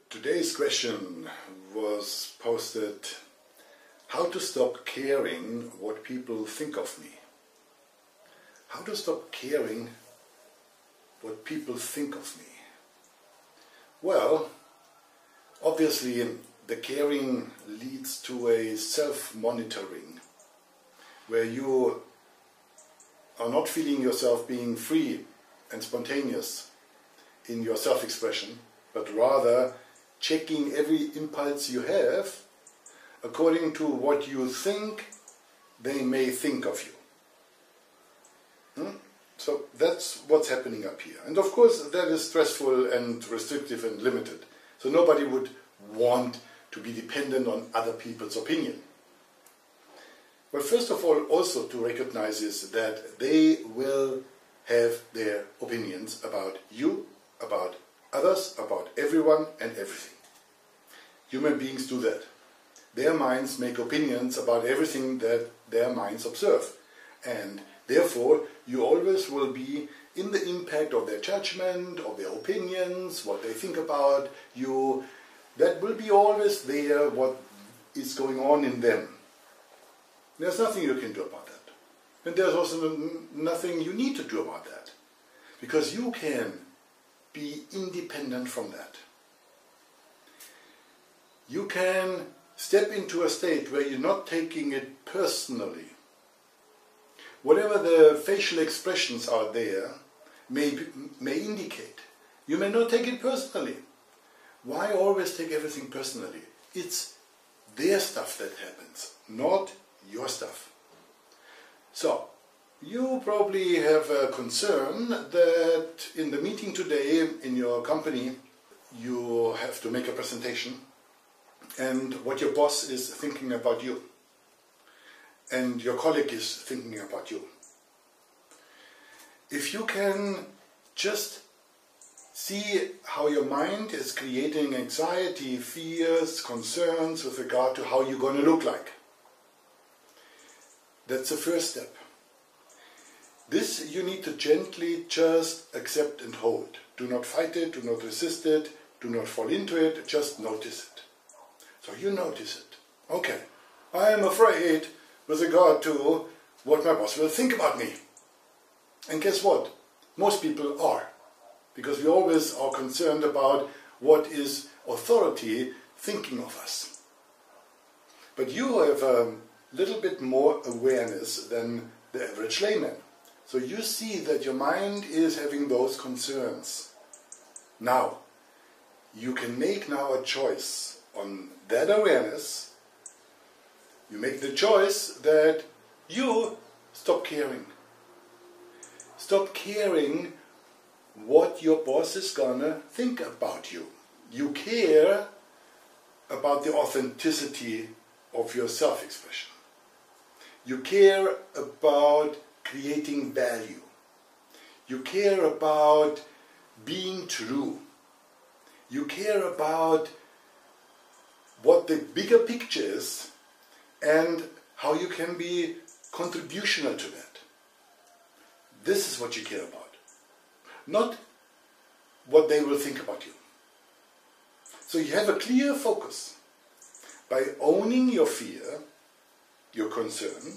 Today's question was posted: how to stop caring what people think of me? How to stop caring what people think of me? Well, obviously the caring leads to a self-monitoring, where you are not feeling yourself being free and spontaneous in your self-expression, but rather checking every impulse you have according to what you think they may think of you. So that's what's happening up here. And of course that is stressful and restrictive and limited. So nobody would want to be dependent on other people's opinion. But first of all, also to recognize is that they will have their opinions about you, about others, about everyone and everything. Human beings do that. Their minds make opinions about everything that their minds observe. And therefore, you always will be in the impact of their judgment, of their opinions, what they think about you. That will be always there, what is going on in them. There's nothing you can do about that. And there's also nothing you need to do about that. Because you can be independent from that. You can step into a state where you're not taking it personally. Whatever the facial expressions are there may indicate. You may not take it personally. Why always take everything personally? It's their stuff that happens, not your stuff. So, you probably have a concern that in the meeting today in your company you have to make a presentation and what your boss is thinking about you and your colleague is thinking about you. If you can just see how your mind is creating anxiety, fears, concerns with regard to how you're going to look like. That's the first step. This you need to gently just accept and hold. Do not fight it, do not resist it, do not fall into it, just notice it. So you notice it. Okay, I am afraid with regard to what my boss will think about me. And guess what? Most people are. Because we always are concerned about what is authority thinking of us. But you have a little bit more awareness than the average layman. So you see that your mind is having those concerns. Now, you can make now a choice on that awareness. You make the choice that you stop caring. Stop caring what your boss is gonna think about you. You care about the authenticity of your self-expression. You care about creating value. You care about being true. You care about what the bigger picture is and how you can be contributional to that. This is what you care about. Not what they will think about you. So you have a clear focus. By owning your fear, your concern,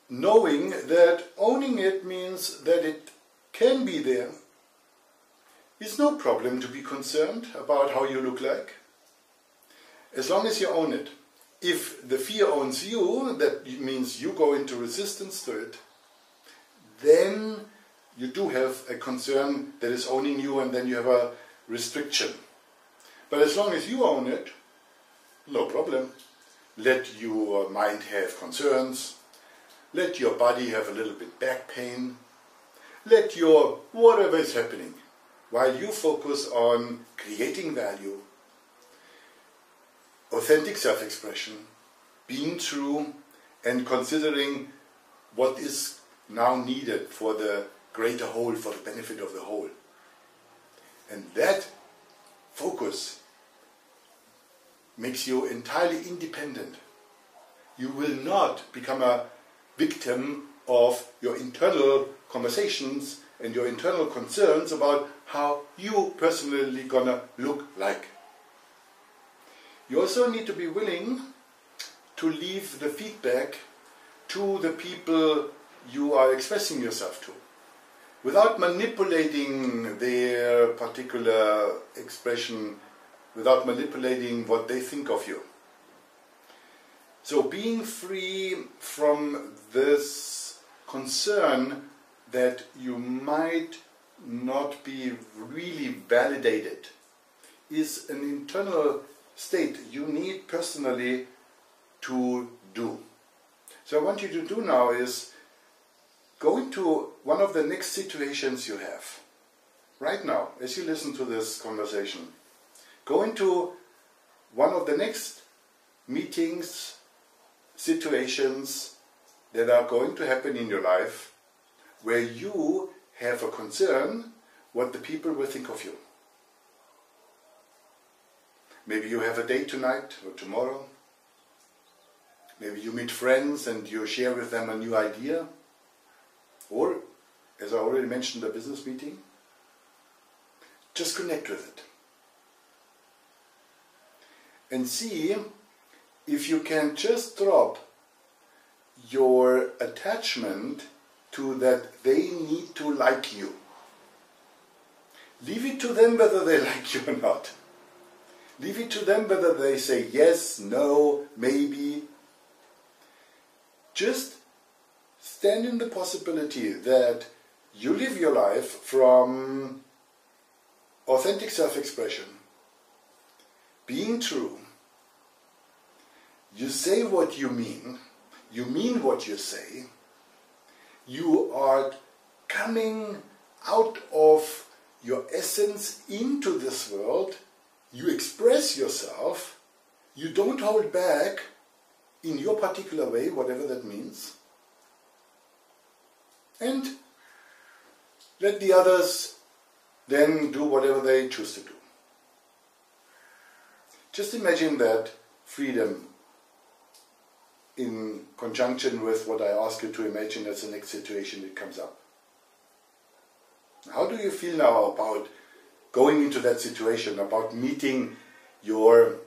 knowing that owning it means that it can be there, it's no problem to be concerned about how you look like, as long as you own it. If the fear owns you, that means you go into resistance to it, then you do have a concern that is owning you and then you have a restriction. But as long as you own it, no problem. Let your mind have concerns, let your body have a little bit back pain, let your whatever is happening, while you focus on creating value, authentic self-expression, being true, and considering what is now needed for the greater whole, for the benefit of the whole. And that focus makes you entirely independent. You will not become a victim of your internal conversations and your internal concerns about how you personally gonna look like. You also need to be willing to leave the feedback to the people you are expressing yourself to, without manipulating their particular expression, without manipulating what they think of you. So being free from this concern that you might not be really validated is an internal state you need personally to do. So what I want you to do now is go into one of the next situations you have. Right now, as you listen to this conversation, go into one of the next meetings, situations that are going to happen in your life where you have a concern what the people will think of you. Maybe you have a date tonight or tomorrow. Maybe you meet friends and you share with them a new idea. Or, as I already mentioned, a business meeting. Just connect with it. And see if you can just drop your attachment to that they need to like you. Leave it to them whether they like you or not. Leave it to them whether they say yes, no, maybe. Just stand in the possibility that you live your life from authentic self-expression, being true. You say what you mean what you say. You are coming out of your essence into this world. You express yourself. You don't hold back in your particular way, whatever that means. And let the others then do whatever they choose to do. Just imagine that freedom in conjunction with what I ask you to imagine as the next situation that comes up. How do you feel now about going into that situation, about meeting your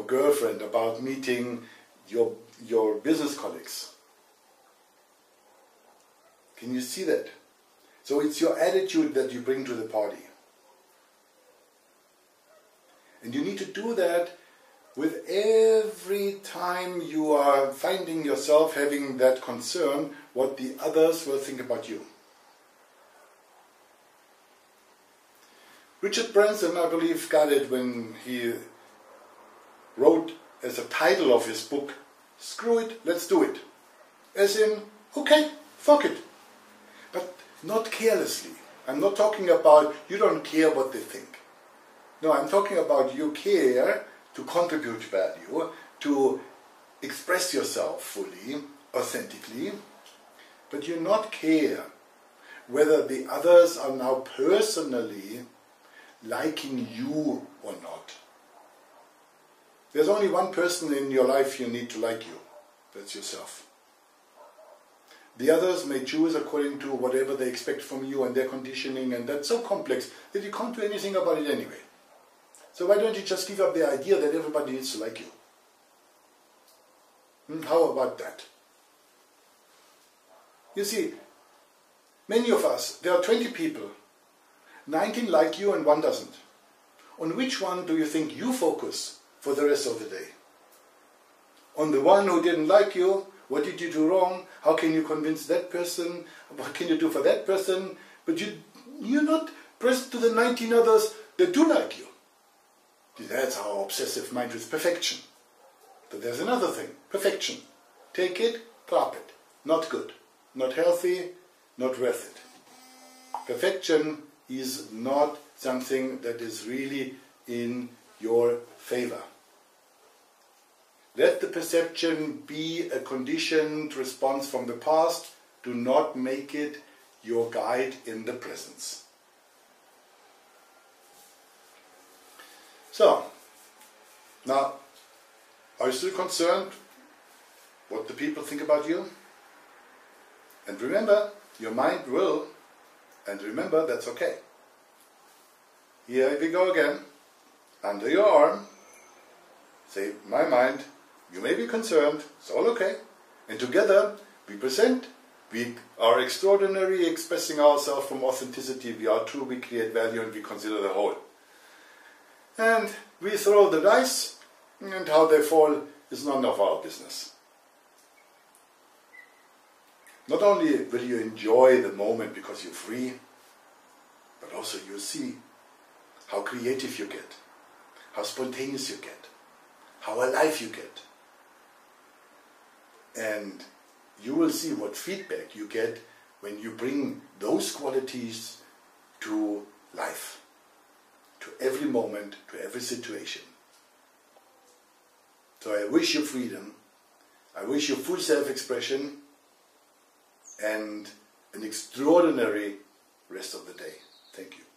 girlfriend, about meeting your business colleagues? Can you see that? So it's your attitude that you bring to the party. And you need to do that with every time you are finding yourself having that concern what the others will think about you. Richard Branson, I believe, got it when he wrote as a title of his book, "Screw it, let's do it." As in, okay, fuck it. But not carelessly. I'm not talking about you don't care what they think. No, I'm talking about you care to contribute value, to express yourself fully, authentically, but you not care whether the others are now personally liking you or not. There's only one person in your life you need to like you. That's yourself. The others may choose according to whatever they expect from you and their conditioning, and that's so complex that you can't do anything about it anyway. So why don't you just give up the idea that everybody needs to like you? How about that? You see, many of us, there are 20 people, 19 like you and 1 doesn't. On which one do you think you focus for the rest of the day? On the one who didn't like you? What did you do wrong? How can you convince that person? What can you do for that person? But you're not present to the 19 others that do like you. That's our obsessive mind with perfection. But there's another thing, perfection. Take it, drop it. Not good, not healthy, not worth it. Perfection is not something that is really in your favor. Let the perception be a conditioned response from the past. Do not make it your guide in the present. So, now, are you still concerned what the people think about you? And remember, your mind will And remember, that's okay. Here we go again. Under your arm. Say, my mind, you may be concerned, it's all okay. And together we present, we are extraordinary, expressing ourselves from authenticity, we are true, we create value, and we consider the whole. And we throw the dice, and how they fall is none of our business. Not only will you enjoy the moment because you're free, but also you'll see how creative you get, how spontaneous you get, how alive you get. And you will see what feedback you get when you bring those qualities to life, to every moment, to every situation. So I wish you freedom, I wish you full self-expression, and an extraordinary rest of the day. Thank you.